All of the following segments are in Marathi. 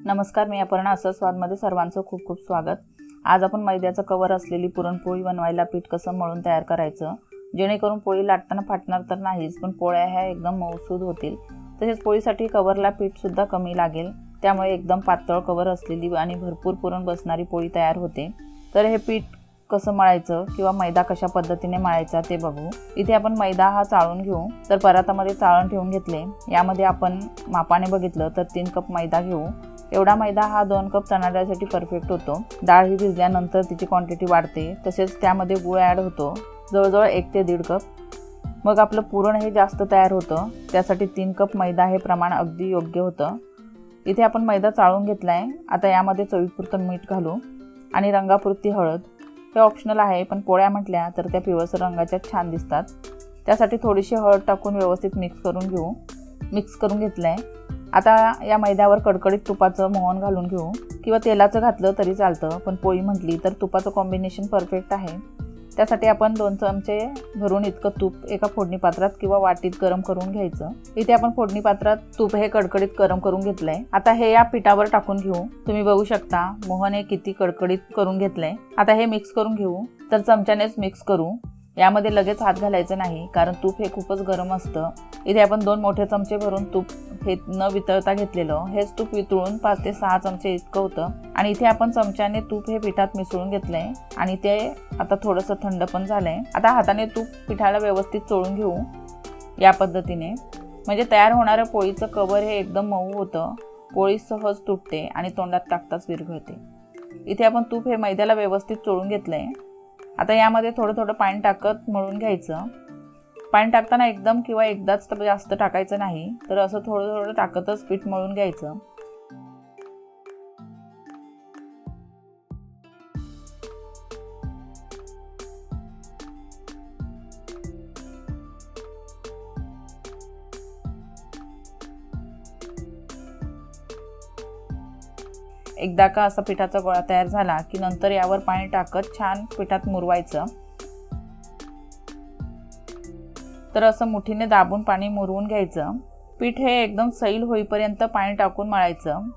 नमस्कार, मी अपर्णा. असं स्वादमध्ये सर्वांचं खूप खूप स्वागत. आज आपण मैद्याचं कवर असलेली पुरणपोळी बनवायला पीठ कसं मळून तयार करायचं, जेणेकरून पोळी लाटताना फाटणार तर नाहीच, पण पोळ्या ह्या एकदम मऊसूद होतील. तसेच पोळीसाठी कवरला पीठसुद्धा कमी लागेल, त्यामुळे एकदम पातळ कवर असलेली आणि भरपूर पुरण बसणारी पोळी तयार होते. तर हे पीठ कसं मळायचं किंवा मैदा कशा पद्धतीने मळायचा ते बघू. इथे आपण मैदा हा चाळून घेऊ. तर परातामध्ये चाळण ठेवून घेतले. यामध्ये आपण मापाने बघितलं तर 3 कप मैदा घेऊ. एवढा मैदा हा 2 कप चणा डाळीसाठी परफेक्ट होतो. डाळ ही भिजल्यानंतर तिची क्वांटिटी वाढते. तसेच त्यामध्ये गूळ ॲड होतो, जवळजवळ 1 ते 1.5 कप. मग आपलं पुरण हे जास्त तयार होतं, त्यासाठी 3 कप मैदा हे प्रमाण अगदी योग्य होतं. इथे आपण मैदा चाळून घेतला आहे. आता यामध्ये चवीपुरतं मीठ घालू आणि रंगापुरती हळद. हे ऑप्शनल आहे, पण पोळ्या म्हटल्या तर त्या पिवळसर रंगाच्या छान दिसतात. त्यासाठी थोडीशी हळद टाकून व्यवस्थित मिक्स करून घेतलं आहे. आता या मैद्यावर कडकडीत तुपाचं मोहन घालून घेऊ किंवा तेलाचं घातलं तरी चालतं, पण पोळी म्हटली तर तुपाचं कॉम्बिनेशन परफेक्ट आहे. त्यासाठी आपण 2 चमचे भरून इतकं तूप एका फोडणी पात्रात किंवा वाटीत गरम करून घ्यायचं. इथे आपण फोडणी पात्रात तूप हे कडकडीत गरम करून घेतलंय. आता हे या पिठावर टाकून घेऊ. तुम्ही बघू शकता मोहन हे किती कडकडीत करून घेतलंय. आता हे मिक्स करून घेऊ. तर चमच्यानेच मिक्स करू. यामध्ये लगेच हात घालायचं नाही, कारण तूप हे खूपच गरम असतं. इथे आपण 2 मोठे चमचे भरून तूप हे न वितळता घेतलेलं. हेच तूप वितळून 5 ते 6 चमचे इतकं होतं. आणि इथे आपण चमच्याने तूप हे पिठात मिसळून घेतलंय आणि ते आता थोडंसं थंड पण झालंय. आता हाताने तूप पिठाला व्यवस्थित चोळून घेऊ या पद्धतीने. म्हणजे तयार होणाऱ्या पोळीचं कवर हे एकदम मऊ होतं. पोळी सहज तुटते आणि तोंडात टाकताच विरघळते. इथे आपण तूप हे मैद्याला व्यवस्थित चोळून घेतलंय. आता यामध्ये थोडं पाणी टाकत मळून घ्यायचं. पाणी टाकताना एकदम किंवा एकदाच जास्त टाकायचं नाही, तर असं थोडं टाकतच पीठ मळून घ्यायचं. एकदा का असा पिठाचा गोळा तयार झाला की नंतर यावर पाणी टाकत छान पिठात मुरवायचं. तर असं मुठीने दाबून पाणी मुरवून घ्यायचं. पीठ हे एकदम सैल होईपर्यंत पाणी टाकून मळायचं.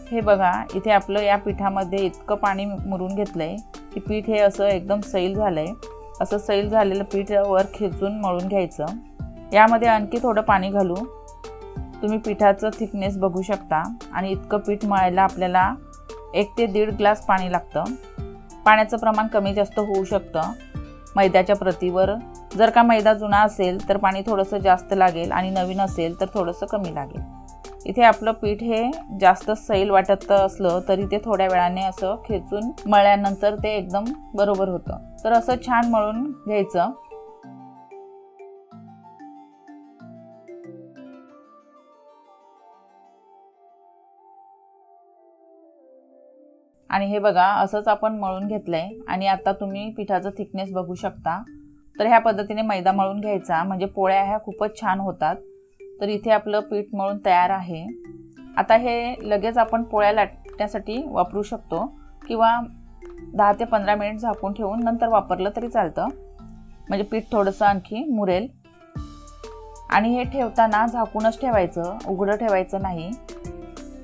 हे बघा, इथे आपलं या पिठामध्ये इतकं पाणी मुरून घेतलंय की पीठ हे असं एकदम सैल झालंय. असं सैल झालेलं पीठ वर खेचून मळून घ्यायचं. यामध्ये आणखी थोडं पाणी घालू. तुम्ही पिठाचं थिकनेस बघू शकता. आणि इतकं पीठ मळायला आपल्याला 1 ते 1.5 ग्लास पाणी लागतं. पाण्याचं प्रमाण कमी जास्त होऊ शकतं मैद्याच्या प्रतीवर. जर का मैदा जुना असेल तर पाणी थोडंसं जास्त लागेल आणि नवीन असेल तर थोडंसं कमी लागेल. इथे आपलं पीठ हे जास्त सैल वाटत असलं तरी ते थोड्या वेळाने असं खेचून मळल्यानंतर ते एकदम बरोबर होतं. तर असं छान मळून घ्यायचं. आणि हे बघा, असंच आपण मळून घेतलंय. आणि आता तुम्ही पिठाचं थिकनेस बघू शकता. तर ह्या पद्धतीने मैदा मळून घ्यायचा, म्हणजे पोळ्या ह्या खूपच छान होतात. तर इथे आपलं पीठ मळून तयार आहे. आता हे लगेच आपण पोळ्या लाटण्यासाठी वापरू शकतो किंवा 10 ते 15 मिनिट झाकून ठेवून नंतर वापरलं तरी चालतं, म्हणजे पीठ थोडंसं आणखी मुरेल. आणि हे ठेवताना झाकूनच ठेवायचं, उघडं ठेवायचं नाही.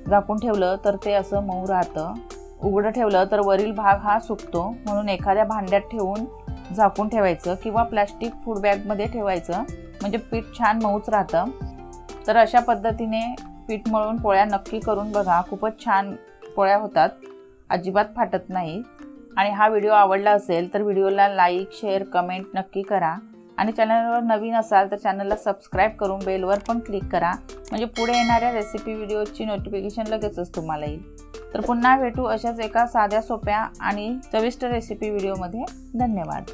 झाकून ठेवलं तर ते असं मऊ राहतं. उघडं ठेवलं तर वरील भाग हा सुकतो, म्हणून एखाद्या भांड्यात ठेवून झाकून ठेवायचं किंवा प्लॅस्टिक फूड बॅगमध्ये ठेवायचं, म्हणजे पीठ छान मऊच राहतं. तर अशा पद्धतीने पीठ मळून पोळ्या नक्की करून बघा. खूपच छान पोळ्या होतात, अजिबात फाटत नाही. आणि हा व्हिडिओ आवडला असेल तर व्हिडिओला लाईक, शेअर, कमेंट नक्की करा. आणि चॅनलवर नवीन असाल तर चॅनलला सबस्क्राईब करून बेलवर पण क्लिक करा, म्हणजे पुढे येणाऱ्या रेसिपी व्हिडिओची नोटिफिकेशन लगेचच तुम्हाला येईल. तर पुन्हा भेटू अशाच एका साध्या, सोप्या आणि चविष्ट रेसिपी व्हिडिओमध्ये. धन्यवाद.